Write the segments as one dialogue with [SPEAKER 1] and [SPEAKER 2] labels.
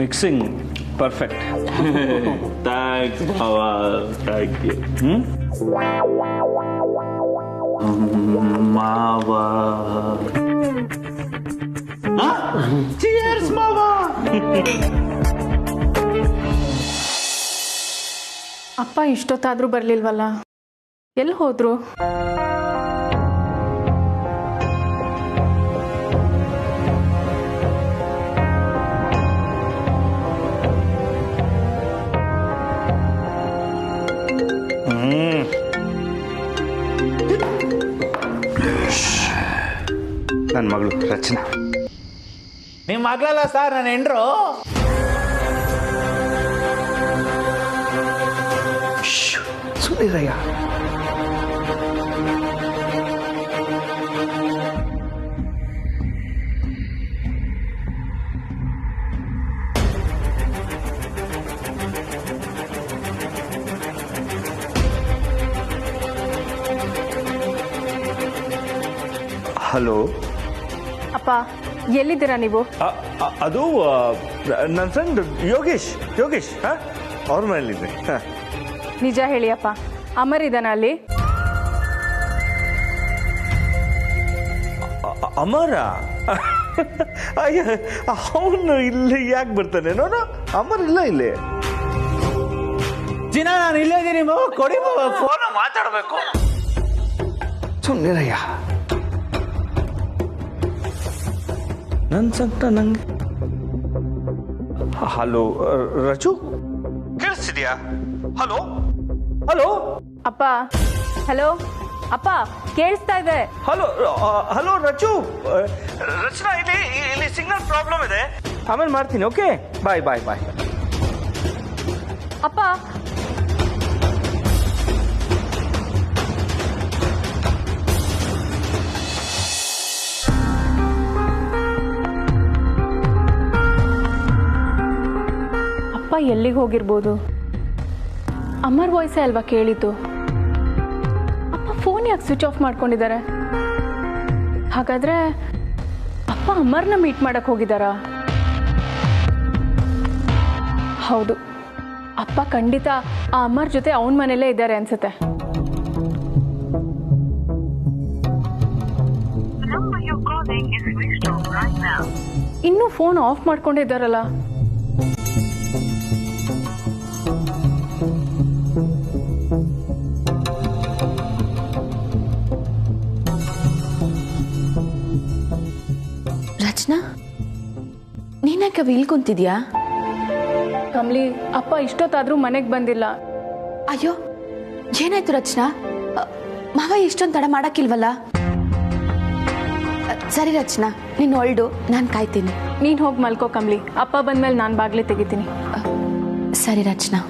[SPEAKER 1] Mixing perfect.
[SPEAKER 2] Thanks ಮಾವ, thank you. ಮಾವ, cheers ಮಾವ.
[SPEAKER 3] ಅಪ್ಪ ಇಷ್ಟೊತ್ತಾದ್ರೂ ಬರ್ಲಿಲ್ವಲ್ಲ, ಎಲ್ಲಿ ಹೋದ್ರು?
[SPEAKER 1] ನನ್ನ ಮಗಳು ರಚನಾ.
[SPEAKER 4] ನಿಮ್ಮ ಮಗಳಲ್ಲ ಸರ್, ನನ್ನ ಹೆಂಡ್ರು.
[SPEAKER 1] ಸುಮ್ಮನಿರಯ್ಯ. ಹಲೋ
[SPEAKER 3] ಅಪ್ಪ, ಎಲ್ಲಿದ್ದೀರಾ ನೀವು?
[SPEAKER 1] ಅದು ನನ್ನ ಫ್ರೆಂಡ್ ಯೋಗೇಶ್. ಅವ್ರ ಮನೇಲಿದ್ದೆ.
[SPEAKER 3] ನಿಜ ಹೇಳಿ ಅಪ್ಪ, ಅಮರ್ ಇದ್ದಾನ ಅಲ್ಲಿ?
[SPEAKER 1] ಅಮರ? ಅಯ್ಯ, ಅವನು ಇಲ್ಲಿ ಯಾಕೆ ಬರ್ತಾನೆ? ನೋಡು, ಅಮರ್ ಇಲ್ಲ ಇಲ್ಲಿ.
[SPEAKER 4] ಜಿನ, ನಾನು ಇಲ್ಲೇ ಇದ್ದೀನಿ ಮಾವ, ಕೊಡಿ ಮಾವ, ಫೋನ್ ಮಾತಾಡಬೇಕು.
[SPEAKER 1] ಸುಮ್ಮನಿರಯ್ಯ. ನನ್ನ ಸಂಕಟ ನಂಗೆ. ಹಲೋ ರಚು, ಕೇಳಿಸ್ತಿದ್ಯಾ? ಹಲೋ ಹಲೋ
[SPEAKER 3] ಅಪ್ಪ, ಹಲೋ ಅಪ್ಪ, ಕೇಳಿಸ್ತಾ ಇದೆ.
[SPEAKER 1] ಹಲೋ ರಚು. ರಚನಾ, ಇಲ್ಲಿ ಸಿಗ್ನಲ್ ಪ್ರಾಬ್ಲಮ್ ಇದೆ, ಆಮೇಲೆ ಮಾಡ್ತೀನಿ. ಓಕೆ, ಬಾಯ್.
[SPEAKER 3] ಅಪ್ಪ, ಅಪ್ಪ ಎಲ್ಲಿಗೆ ಹೋಗಿರ್ಬೋದು? ಅಮರ್ ವಾಯ್ಸೇ ಅಲ್ವಾ ಕೇಳಿದ್ದು? ಅಪ್ಪ ಫೋನ್ ಯಾಕೆ ಸ್ವಿಚ್ ಆಫ್ ಮಾಡ್ಕೊಂಡಿದ್ದಾರೆ? ಹಾಗಾದ್ರೆ ಅಪ್ಪ ಅಮರ್ನ ಮೀಟ್ ಮಾಡಕ್ ಹೋಗಿದ್ದಾರಾ? ಹೌದು, ಅಪ್ಪ ಖಂಡಿತ ಆ ಅಮರ್ ಜೊತೆ ಅವನ ಮನೆಯಲ್ಲೇ ಇದ್ದಾರೆ ಅನ್ಸುತ್ತೆ. ಇನ್ನೂ ಫೋನ್ ಆಫ್ ಮಾಡ್ಕೊಂಡಿದ್ದಾರಲ್ಲ.
[SPEAKER 5] ರಚನಾ, ನೀನ್ಯಾಕೆ ಇಲ್ಲಿ ಕುಂತಿದ್ಯಾ?
[SPEAKER 3] ಕಮ್ಲಿ, ಅಪ್ಪ ಇಷ್ಟೊತ್ತಾದ್ರೂ ಮನೆಗೆ ಬಂದಿಲ್ಲ.
[SPEAKER 5] ಅಯ್ಯೋ, ಏನಾಯ್ತು ರಚನಾ? ಮಾವ ಇಷ್ಟೊಂದು ತಡ ಮಾಡಕ್ಕಿಲ್ವಲ್ಲ? ಸರಿ ರಚನಾ, ನೀನು ಹೊಲ್ಡು, ನಾನು ಕಾಯ್ತೀನಿ.
[SPEAKER 3] ನೀನ್ ಹೋಗಿ ಮಲ್ಕೋ ಕಮ್ಲಿ, ಅಪ್ಪ ಬಂದ್ಮೇಲೆ ನಾನು ಬಾಗ್ಲಿ ತೆಗಿತೀನಿ.
[SPEAKER 5] ಸರಿ ರಚನಾ.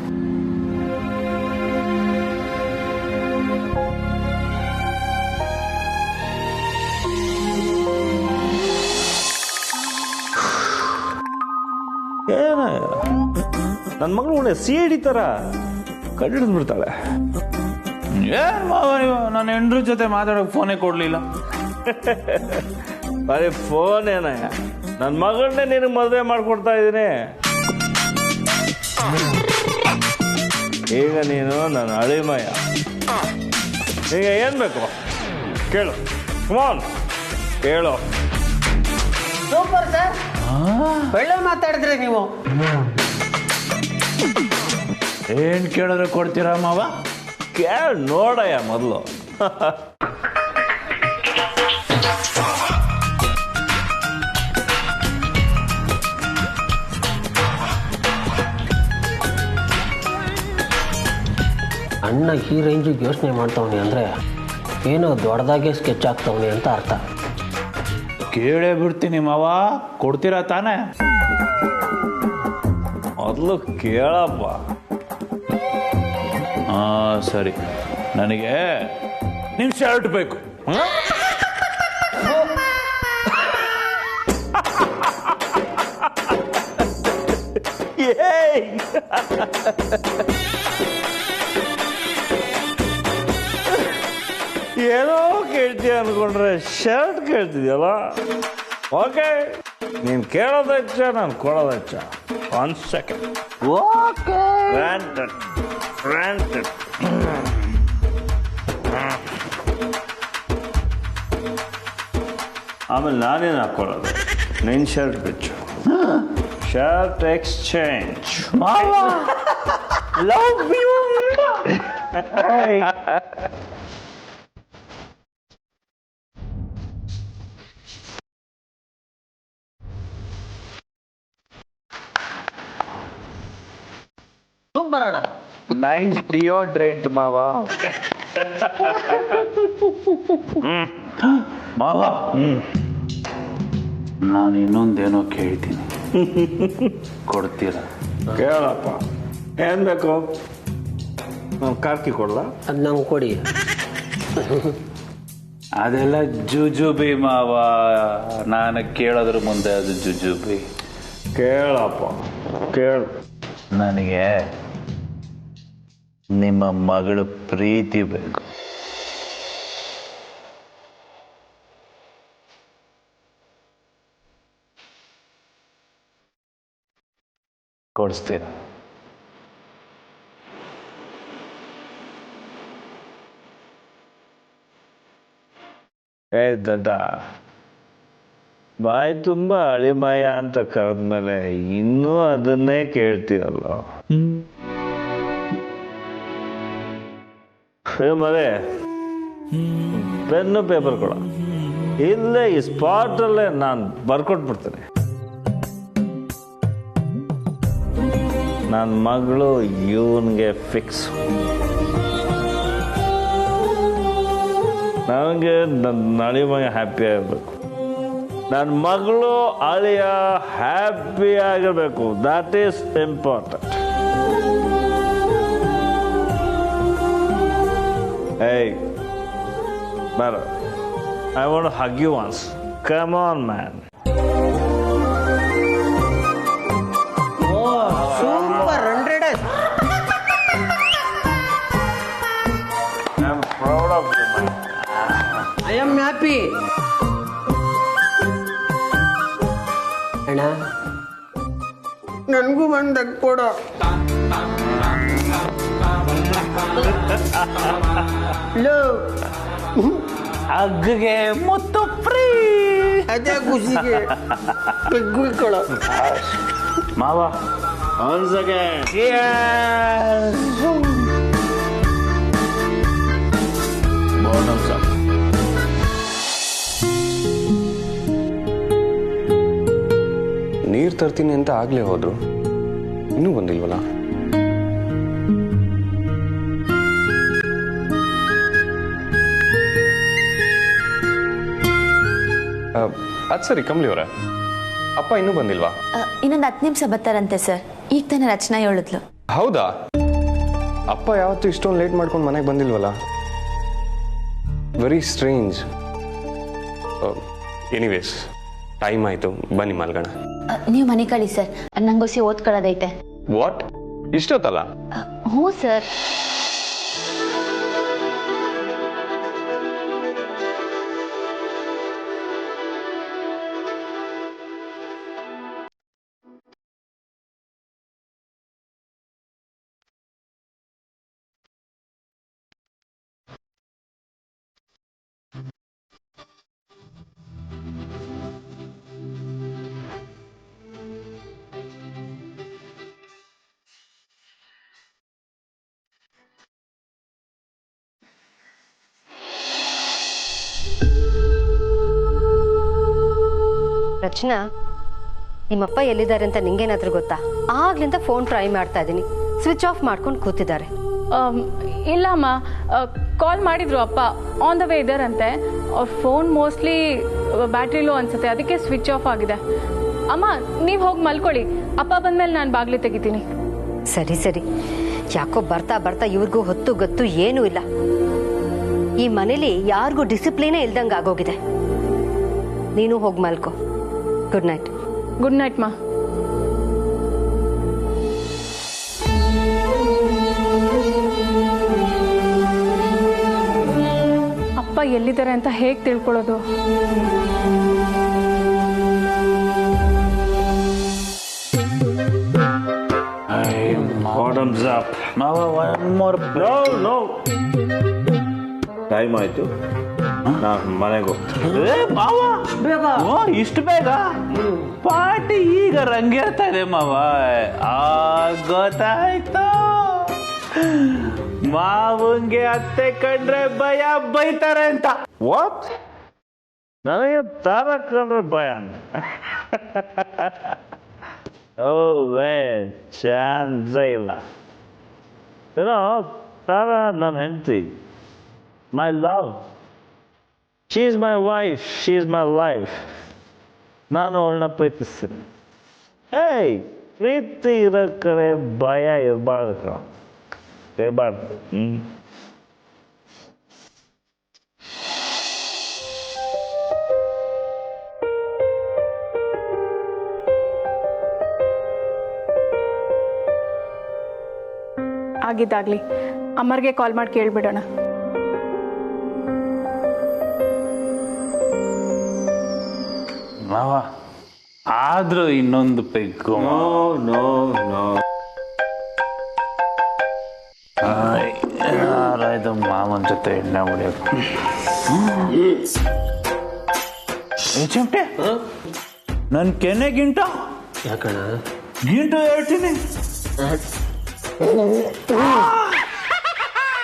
[SPEAKER 1] ಏನ ನನ್ನ ಮಗಳು ಒಳ್ಳೆ ಸಿಡಿ ಥರ ಕಡಿದು ಬಿಡ್ತಾಳೆ.
[SPEAKER 4] ಏನ್ ಮಾವ ನೀವು ನನ್ನ ಹೆಂಡ್ರ ಜೊತೆ ಮಾತಾಡೋಕೆ ಫೋನೇ ಕೊಡ್ಲಿಲ್ಲ?
[SPEAKER 1] ಬರೀ ಫೋನ್ ಏನಯ್ಯ, ನನ್ನ ಮಗಳನ್ನೇ ನಿನಗೆ ಮದುವೆ ಮಾಡಿಕೊಡ್ತಾ ಇದ್ದೀನಿ. ಈಗ ನೀನು ನನ್ನ ಅಳಿಮಯ. ಈಗ ಏನು ಬೇಕು ಕೇಳು, ಕಮಾನ್ ಕೇಳು.
[SPEAKER 6] ಸೂಪರ್ ಸರ್, ಒಳ್ಳೆ ಮಾತಾಡಿದ್ರಿ ನೀವು.
[SPEAKER 4] ಏನ್ ಕೇಳಿದ್ರೆ ಕೊಡ್ತೀರಾ ಮಾವ?
[SPEAKER 1] ಕೇಳ ನೋಡಯ್ಯ ಮೊದಲು.
[SPEAKER 6] ಅಣ್ಣ ಈ ರೇಂಜಿಗೆ ಯೋಚನೆ ಮಾಡ್ತಾವನಿ ಅಂದರೆ ಏನೋ ದೊಡ್ಡದಾಗೆ ಸ್ಕೆಚ್ ಆಗ್ತಾವನಿ ಅಂತ ಅರ್ಥ.
[SPEAKER 4] ಕೇಳೇ ಬಿಡ್ತೀನಿ ಮಾವ, ಕೊಡ್ತೀರಾ ತಾನೇ?
[SPEAKER 1] ಮೊದಲು ಕೇಳಪ್ಪ.
[SPEAKER 4] ಸರಿ, ನನಗೆ ನಿಮ್ ಶರ್ಟ್ ಬೇಕು.
[SPEAKER 1] ಏನೋ ಕೇಳ್ತೀಯ ಅನ್ಕೊಂಡ್ರೆ ಶರ್ಟ್ ಕೇಳ್ತಿದ್ಯಲ್ಲ. ಓಕೆ, ನೀನು ಕೇಳೋದು ಹೆಚ್ಚ, ನಾನು ಕೊಡೋದು ಹೆಚ್ಚ. 1 second.
[SPEAKER 2] Okay
[SPEAKER 1] Granted. ಆಮೇಲೆ ನಾನೇನು ಹಾಕೊಳ್ಳೋದು ನಿನ್ನ ಶರ್ಟ್ ಬಿಚ್ಚು shirt exchange
[SPEAKER 2] love you nice deodorant ಮಾವ ಮಾವ ನಾನು ಇನ್ನೊಂದೇನೋ ಕೇಳ್ತೀನಿ ಕೊಡ್ತೀರಾ?
[SPEAKER 1] ಕೇಳಪ್ಪ ಏನು ಬೇಕು ನಾನು ಕಾರ್ಕಿ ಕೊಡಲ್ಲ
[SPEAKER 6] ಅದು ನಂಗೆ ಕೊಡಿ.
[SPEAKER 4] ಅದೆಲ್ಲ ಜುಜುಬಿ ಮಾವ, ನಾನು ಕೇಳೋದ್ರ ಮುಂದೆ ಅದು ಜುಜುಬಿ.
[SPEAKER 1] ಕೇಳಪ್ಪ ಕೇಳು
[SPEAKER 4] ನನಗೆ ನಿಮ್ಮ ಮಗಳು ಪ್ರೀತಿ ಬೇಕು. ಕೊಡಿಸ್ತೀರ?
[SPEAKER 1] ಏ ದಡ್ಡ ಬಾಯಿ ತುಂಬ ಅಳಿಮಯ ಅಂತ ಕರೆದ್ಮೇಲೆ ಇನ್ನೂ ಅದನ್ನೇ ಕೇಳ್ತೀರಲ್ಲ. ಮರೆ ಪೆನ್ನು ಪೇಪರ್ ಕೊಡ, ಇಲ್ಲೇ ಈ ಸ್ಪಾಟಲ್ಲೇ ನಾನು ಬರ್ಕೊಟ್ಬಿಡ್ತೇನೆ. ನನ್ನ ಮಗಳು ಇವನ್ಗೆ ಫಿಕ್ಸ್. ನನಗೆ ನನ್ನ ಅಳಿಮಯ ಹ್ಯಾಪಿ ಆಗಿರ್ಬೇಕು, ನನ್ನ ಮಗಳು ಅಳಿಯ ಹ್ಯಾಪಿ ಆಗಿರ್ಬೇಕು. That is important. ಏಯ್ ಬರೋ, I want to hug you once. Come on man.
[SPEAKER 6] Super 100.
[SPEAKER 1] I am proud of you man.
[SPEAKER 6] I am happy. ಅಣ್ಣ ನನಗೂ ಒಂದು ಕೊಡೋ.
[SPEAKER 4] ಅಗ್ಗೆ ಮುತ್ತು ಫ್ರೀ.
[SPEAKER 6] ಅದೇ ಖುಷಿಗೆ ಬೆಗ್ಗು ಕೊಡೋ
[SPEAKER 4] ಮಾವ
[SPEAKER 1] Once again. Bottoms up.
[SPEAKER 7] ನೀರು ತರ್ತೀನಿ ಅಂತ ಆಗ್ಲೇ ಹೋದ್ರು, ಇನ್ನೂ ಬಂದಿಲ್ವಲ್ಲ? ಅದು ಸರಿ, ಕಮಲಿ ಅವರೇ, ಅಪ್ಪ ಇನ್ನೂ ಬಂದಿಲ್ವಾ?
[SPEAKER 5] ಇನ್ನೊಂದು 10 ನಿಮಿಷ ಬರ್ತಾರಂತೆ ಸರ್. ಈಗ ತಾನೇ ರಚನಾ ಹೇಳಿದ್ಲು.
[SPEAKER 7] ಹೌದಾ? ಅಪ್ಪ ಯಾವತ್ತೂ ಇಷ್ಟೊಂದು ಲೇಟ್ ಮಾಡ್ಕೊಂಡು ಮನೆಗೆ ಬಂದಿಲ್ವಲ್ಲ? Very strange. ಎನಿವೇಸ್, ಟೈಮ್ ಆಯಿತು, ಬನ್ನಿ ಮಲ್ಗೋಣ.
[SPEAKER 5] ನೀವು ಮನೆ ಕಳಿ ಸರ್, ನಂಗೋಸಿ ಓದ್ಕೊಳ್ಳೋದೈತೆ.
[SPEAKER 7] ವಾಟ್? ಇಷ್ಟೊತ್ತಲ್ಲ?
[SPEAKER 5] ಹ್ಞೂ ಸರ್.
[SPEAKER 8] ರಚನಾ, ನಿಮ್ಮಪ್ಪ ಎಲ್ಲಿದ್ದಾರೆ ಅಂತ ನಿಂಗೇನಾದ್ರೂ ಗೊತ್ತಾ? ಆಗ್ಲಿಂದ ಫೋನ್ ಟ್ರೈ ಮಾಡ್ತಾ ಇದ್ದೀನಿ, ಸ್ವಿಚ್ ಆಫ್ ಮಾಡ್ಕೊಂಡು ಕೂತಿದ್ದಾರೆ.
[SPEAKER 3] ಇಲ್ಲ ಅಮ್ಮ, ಕಾಲ್ ಮಾಡಿದ್ರು ಅಪ್ಪ, ಆನ್ ದ ವೇ ಇದ್ದಾರಂತೆ. ಅವ್ರ ಫೋನ್ ಮೋಸ್ಟ್ಲಿ ಬ್ಯಾಟ್ರಿ ಲೋ ಅನ್ಸುತ್ತೆ, ಅದಕ್ಕೆ ಸ್ವಿಚ್ ಆಫ್ ಆಗಿದೆ. ಅಮ್ಮ ನೀವು ಹೋಗಿ ಮಲ್ಕೊಳ್ಳಿ, ಅಪ್ಪ ಬಂದ್ಮೇಲೆ ನಾನು ಬಾಗ್ಲಿ ತೆಗಿತೀನಿ.
[SPEAKER 8] ಸರಿ ಸರಿ. ಯಾಕೋ ಬರ್ತಾ ಬರ್ತಾ ಇವ್ರಿಗೂ ಹೊತ್ತು ಗೊತ್ತು ಏನೂ ಇಲ್ಲ. ಈ ಮನೇಲಿ ಯಾರಿಗೂ ಡಿಸಿಪ್ಲಿನೇ ಇಲ್ದಂಗೆ ಆಗೋಗಿದೆ. ನೀನು ಹೋಗಿ ಮಲ್ಕೋ. Good night.
[SPEAKER 3] ಗುಡ್ ನೈಟ್ ಮಾ. ಅಪ್ಪ ಎಲ್ಲಿದ್ದಾರೆ ಅಂತ ಹೇಗೆ ತಿಳ್ಕೊಳ್ಳೋದು?
[SPEAKER 1] Thumbs up.
[SPEAKER 4] ಮಾವ one more.
[SPEAKER 1] No no, time ಆಯ್ತು, ನಾನು ಮನೆಗೆ ಹೋಗ್ತೀನಿ.
[SPEAKER 4] ಮಾವ ಓ ಇಷ್ಟು ಬೇಗ? ಪಾರ್ಟಿ ಈಗ ರಂಗೇರ್ತಾ ಇದೆ ಮಾವ. ಗೊತ್ತಾಯ್ತು, ಮಾವಂಗೆ ಅತ್ತೆ ಕಂಡ್ರೆ ಭಯ, ಬೈತಾರೆ ಅಂತ.
[SPEAKER 1] ವಾಟ್? ನನಗೆ ತಾರ ಕಂಡ್ರೆ ಭಯ? ಓ ವೇ, ಚಾನ್ಸೇ ಇಲ್ಲ. ಏನೋ ತಾರ ನನ್ನ ಹೆಂಡತಿ, my love. She is my wife, she is my life. ನಾನು ಅವಳನ್ನ ಪ್ರೀತಿಸ್ತೀನಿ. ಏಯ್, ಪ್ರೀತಿ ಇರೋ ಕಡೆ ಭಯ ಇರಬಾರ್ದು, ಇರಬಾರ್ದು.
[SPEAKER 3] ಆಗಿದ್ದಾಗ್ಲಿ, ಅಮ್ಮರ್ಗೆ ಕಾಲ್ ಮಾಡಿ ಕೇಳ್ಬಿಡೋಣ.
[SPEAKER 4] ಮಾವ ಆದ್ರೂ ಇನ್ನೊಂದು ಪೆಗ್ಗು.
[SPEAKER 1] No no no.
[SPEAKER 4] ಯಾರಾಯ್ತು ಮಾವನ ಜೊತೆ ಎಣ್ಣೆ ಹೊಡಿಯೋದು? ಚಿಮಟೆ, ನನ್ ಕೆನೆ ಗಿಂಟ
[SPEAKER 6] ಯಾಕಣ್ಣ?
[SPEAKER 4] ಗಿಂಟು ಹೇಳ್ತೀನಿ.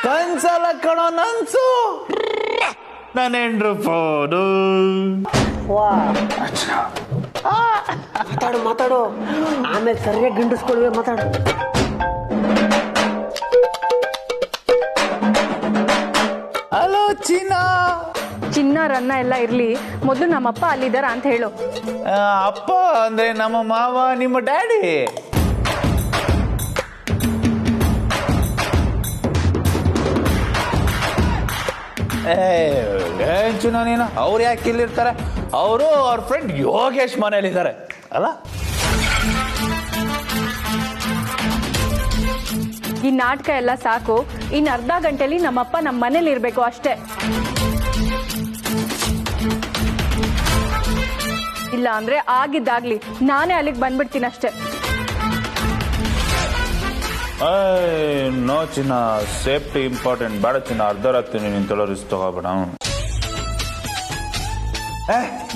[SPEAKER 4] ಕನ್ಸಲ್ಲ ಕಣೋ ನನ್ಸು, ನನ್ನ ಹೆಂಡ್ರು ಫೋನು.
[SPEAKER 6] ಮಾತಾಡು ಮಾತಾಡು, ಆಮೇಲೆ ಸರಿಯಾಗಿ ಗಿಂಡಿಸ್ಕೊಳ್ವೆ. ಮಾತಾಡು.
[SPEAKER 4] ಹಲೋ ಚಿನ್ನ.
[SPEAKER 3] ಚಿನ್ನ ರನ್ನ ಎಲ್ಲ ಇರ್ಲಿ, ಮೊದಲು ನಮ್ಮಪ್ಪ ಅಲ್ಲಿದ್ದಾರ ಅಂತ ಹೇಳು.
[SPEAKER 4] ಅಪ್ಪ ಅಂದ್ರೆ ನಮ್ಮ ಮಾವ, ನಿಮ್ಮ ಡ್ಯಾಡಿ. ಏನ್ ಚಿನ್ನ ನೀನು? ಅವ್ರು ಯಾಕೆ ಇಲ್ಲಿರ್ತಾರೆ? ಅವರು ಅವ್ರ ಫ್ರೆಂಡ್ ಯೋಗೇಶ್ ಮನೇಲಿದ್ದಾರೆ ಅಲ್ಲ?
[SPEAKER 3] ಈ ನಾಟಕ ಎಲ್ಲ ಸಾಕು. ಇನ್ನು ಅರ್ಧ ಗಂಟೆಲಿ ನಮ್ಮಪ್ಪ ನಮ್ಮ ಮನೇಲಿ ಇರ್ಬೇಕು ಅಷ್ಟೇ. ಇಲ್ಲ ಅಂದ್ರೆ ಆಗಿದ್ದಾಗ್ಲಿ, ನಾನೇ ಅಲ್ಲಿಗೆ ಬಂದ್ಬಿಡ್ತೀನಿ ಅಷ್ಟೇ.
[SPEAKER 4] ನೋ ಚಿನ್ನ, ಸೇಫ್ಟಿ ಇಂಪಾರ್ಟೆಂಟ್. ಬೇಡ ಚಿನ್ನ, ಅರ್ಧ ರಾತ್ರಿ ನೀನು ತೊಳೋ ರಿಸ್ಕ್ ತಗೋಬೇಡ.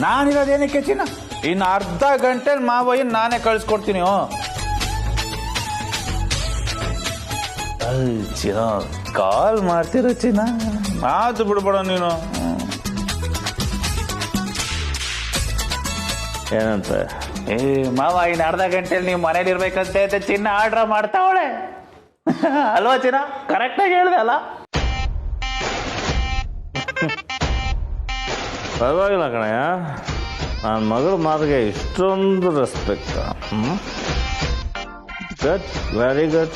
[SPEAKER 4] ನಾನಿರೋದೇನಕ್ಕೆ ಚಿನ್ನ? ಇನ್ನು ಅರ್ಧ ಗಂಟೆ ಮಾವಯ್ಯನ್ ನಾನೇ ಕಳಿಸ್ಕೊಡ್ತೀನಿ. ಚಿನ್ನ ಕಾಲ್ ಮಾಡ್ತಿರೋ ಚಿನ್ನ, ಮಾತು ಬಿಡ್ಬೇಡ ನೀನು.
[SPEAKER 1] ಏನಂತ?
[SPEAKER 4] ಮಾವ ಇನ್ನು ಅರ್ಧ ಗಂಟೆಲಿ ನೀವು ಮನೇಲಿ ಇರ್ಬೇಕಂತೆ ಅಂತ ಚಿನ್ನ ಆರ್ಡ್ರ್ ಮಾಡ್ತಾವಳೆ ಅಲ್ವಾ ಚಿನ್ನ? ಕರೆಕ್ಟಾಗಿ ಹೇಳ್ದೆ ಅಲ್ಲ?
[SPEAKER 1] ಪರವಾಗಿಲ್ಲ ಕಣಯ್ಯ, ನನ್ನ ಮಗಳ ಮಾತಿಗೆ ಇಷ್ಟೊಂದು ರೆಸ್ಪೆಕ್ಟ್. Good, very good.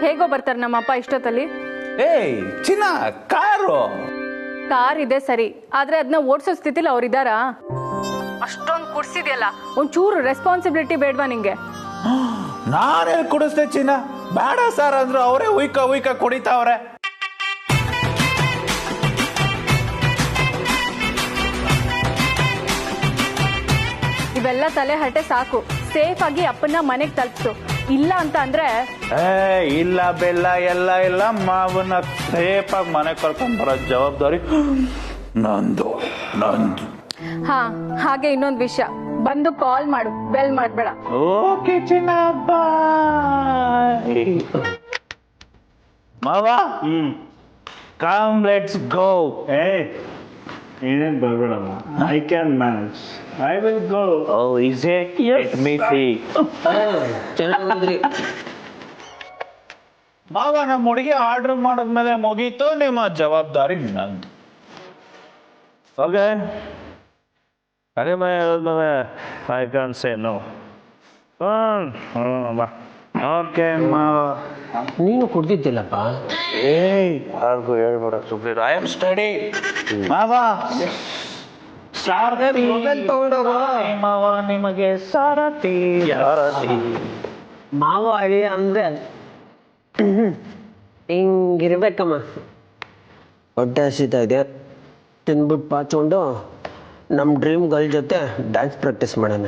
[SPEAKER 3] ಹೇಗೋ ಬರ್ತಾರೆ ನಮ್ಮಪ್ಪ ಇಷ್ಟೊತ್ತಲ್ಲಿ.
[SPEAKER 4] ಏಯ್ ಚಿನ್ನ,
[SPEAKER 3] ಕಾರ್ ಇದೆ ಸರಿ, ಆದ್ರೆ ಅದನ್ನ ಓಡಿಸೋ ಸ್ಥಿತಿಲಿ ಅವ್ರಿದಾರಾ? ಅಷ್ಟೊಂದು ಕುಡ್ಸಿದ್ಯಲ್ಲ, ಒಂಚೂರು ರೆಸ್ಪಾನ್ಸಿಬಿಲಿಟಿ ಬೇಡ್ವಾ ನಿಂಗೆ?
[SPEAKER 4] ನಾನೇ ಕುಡಿಸ್ದೆ ಚಿನ್ನ. ಬೇಡ ಸರ್ ಅಂದ್ರು ಅವರೇ ಉಯ್ಕ ಕುಡಿತಾವ್ರೆ.
[SPEAKER 3] ಇವೆಲ್ಲ ತಲೆ ಹರಟೆ ಸಾಕು. ಸೇಫ್ ಆಗಿ ಅಪ್ಪನ ಮನೆಗೆ ತಲುಪಿಸು. ಇಲ್ಲ ಅಂತ ಅಂದ್ರೆ
[SPEAKER 4] ಇಲ್ಲ ಬೆಲ್ಲ ಎಲ್ಲ ಇಲ್ಲ. ಮಾವನ್ನ ಸೇಫಾಗಿ ಮನೆ ಕರ್ಕೊಂಡ್ ಬರೋ ಜವಾಬ್ದಾರಿ ನಂದು.
[SPEAKER 3] ಹಾ, ಹಾಗೆ ಇನ್ನೊಂದು ವಿಷಯ, ಬಂದು ಕಾಲ್ ಮಾಡು, ಬೆಲ್ ಮಾಡ್ಬೇಡ.
[SPEAKER 4] ಓಕೆ ಚಿನ್ನ, ಬಾಯ್. ಮಾವ, ಕಮ್ ಲೆಟ್ಸ್ ಗೋ.
[SPEAKER 1] ಏನೇನು ಬರ್ಬೇಡಮ್ಮ, I can manage, I will go.
[SPEAKER 4] Oh is it? Let me see.
[SPEAKER 6] ಚೆನ್ನಾಗಿದ್ರಿ
[SPEAKER 4] ಮಾವ, ನಮ್ಮ ಹುಡುಗಿ ಆರ್ಡರ್ ಮಾಡಿದ್ಮೇಲೆ ಮುಗೀತು, ನಿಮ್ಮ ಜವಾಬ್ದಾರಿ ನಂದು.
[SPEAKER 1] ಓಕೆ, ಕಡಿಮೆ ಹೇಳಿದ್ಮೇಲೆ I can say no. Okay ಮಾವ.
[SPEAKER 6] ನೀನು ಕುಡ್ದಿದ್ದಿಲ್ಲಪ್ಪ.
[SPEAKER 1] ಯಾರಿಗೂ ಹೇಳ್ಬೇಡ ಸುಬ್ರೀರ್, ಐ ಆಮ್ ಸ್ಟಡಿ.
[SPEAKER 4] ಮಾವ ಮಾವ ನಿಮಗೆ ಸಾರಥಿ.
[SPEAKER 6] ಮಾವ ಅಳಿ ಅಂದ್ರೆ ಹಿಂಗಿರ್ಬೇಕಮ್ಮ. ಹೊಟ್ಟೆ ಹಸಿತಾ ಇದೆ, ತಿನ್ಬಿಟ್ಟು ಪಾಚ್ಕೊಂಡು ನಮ್ಮ ಡ್ರೀಮ್ ಗರ್ಲ್ ಜೊತೆ ಡ್ಯಾನ್ಸ್ ಪ್ರಾಕ್ಟೀಸ್ ಮಾಡೋಣ.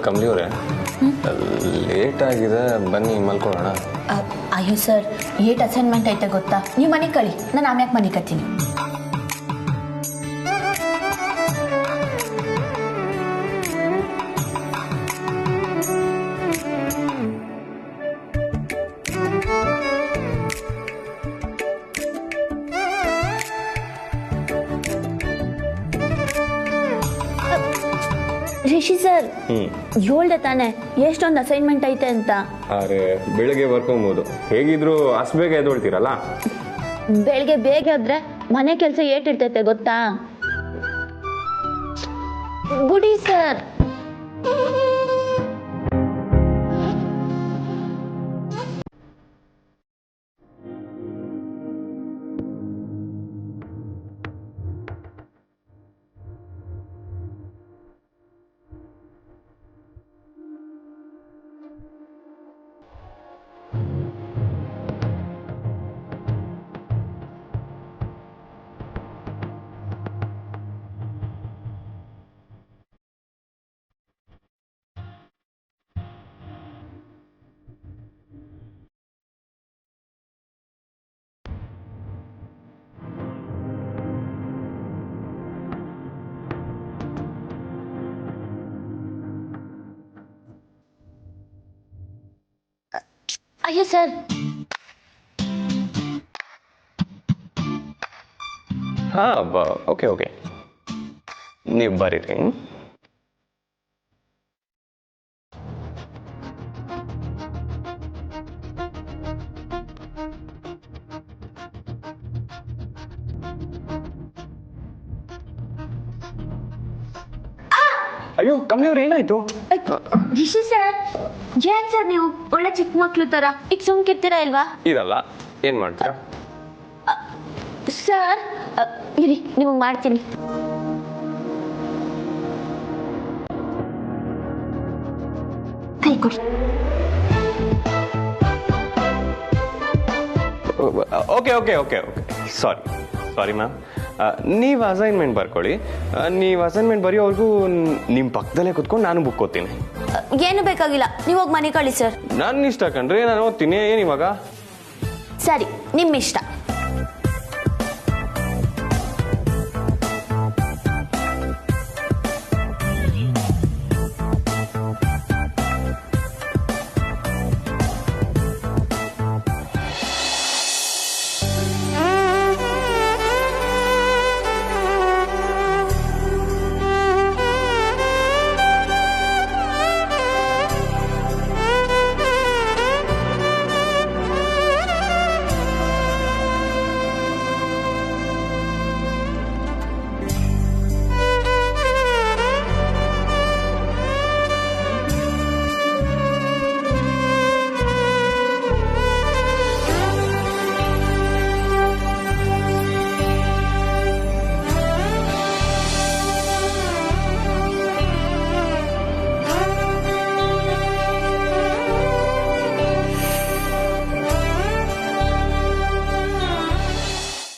[SPEAKER 7] ಕಮಲಿ ಅವರೇ, ಲೇಟ್ ಆಗಿದೆ, ಬನ್ನಿ ಮಲ್ಕೊಳ್ಳೋಣ.
[SPEAKER 5] ಅಯ್ಯೋ ಸರ್, ಏಟ್ ಅಸೈನ್ಮೆಂಟ್ ಐತೆ ಗೊತ್ತಾ? ನೀವು ಮನೆಗೆ ಕಳಿ, ನಾನು ಆಮ್ಯಾಕೆ ಮನೆ ಕತ್ತೀನಿ. ರಿಷಿ ಸರ್, ಹೇಳ್ದೆ ತಾನೆ ಎಷ್ಟೊಂದು ಅಸೈನ್ಮೆಂಟ್ ಐತೆ ಅಂತ.
[SPEAKER 7] ಅರೆ ಬೆಳಗ್ಗೆ ಬರ್ಕೊಬೋದು, ಹೇಗಿದ್ರು ಅಷ್ಟು ಬೇಗ ಎದ್ದೊಳ್ತೀರಲ್ಲ.
[SPEAKER 5] ಬೆಳಿಗ್ಗೆ ಬೇಗ ಆದ್ರೆ ಮನೆ ಕೆಲಸ ಏಟಿರ್ತೈತೆ ಗೊತ್ತಾ? ಗುಡಿ ಸರ್. ಅಯ್ಯೋ ಸರ್,
[SPEAKER 7] ಹಾಂ ಓಕೆ ಓಕೆ, ನೀವು ಬರೀರಿ. ಅಯ್ಯೋ ಕಮಲಿ ಅವ್ರು ಏನಾಯ್ತು?
[SPEAKER 5] ರಿಷಿ ಸರ್, ಏನ್ ಸರ್ ನೀವು ಒಳ್ಳೆ ಚಿಕ್ಕ ಮಕ್ಳು ತರ ಈಗ ಸುಮ್ಕಿರ್ತೀರಾ ಇಲ್ವಾ?
[SPEAKER 7] ಇದಲ್ಲ, ಏನು ಮಾಡ್ತೀರಾ?
[SPEAKER 5] ಸರ್ ಇರಿ, ನಿಮಗೆ ಮಾಡ್ತೀನಿ. ಕೈ ಕೊಡಿ.
[SPEAKER 7] Okay okay okay okay, sorry ma'am. ನೀವು ಅಸೈನ್ಮೆಂಟ್ ಬರ್ಕೊಳ್ಳಿ. ನೀವು ಅಸೈನ್ಮೆಂಟ್ ಬರೆಯೋವರೆಗೂ ನಿಮ್ಮ ಪಕ್ಕದಲ್ಲೇ ಕುತ್ಕೊಂಡು ನಾನು ಬುಕ್ ಓದ್ತೀನಿ.
[SPEAKER 5] ಏನು ಬೇಕಾಗಿಲ್ಲ, ನೀವು ಹೋಗಿ ಮನೆ ಕಳಿ ಸರ್.
[SPEAKER 7] ನನ್ನ ಇಷ್ಟ ಕಣ್ರಿ, ನಾನು ಓದ್ತೀನಿ. ಏನು ಇವಾಗ?
[SPEAKER 5] ಸರಿ, ನಿಮ್ಮ ಇಷ್ಟ.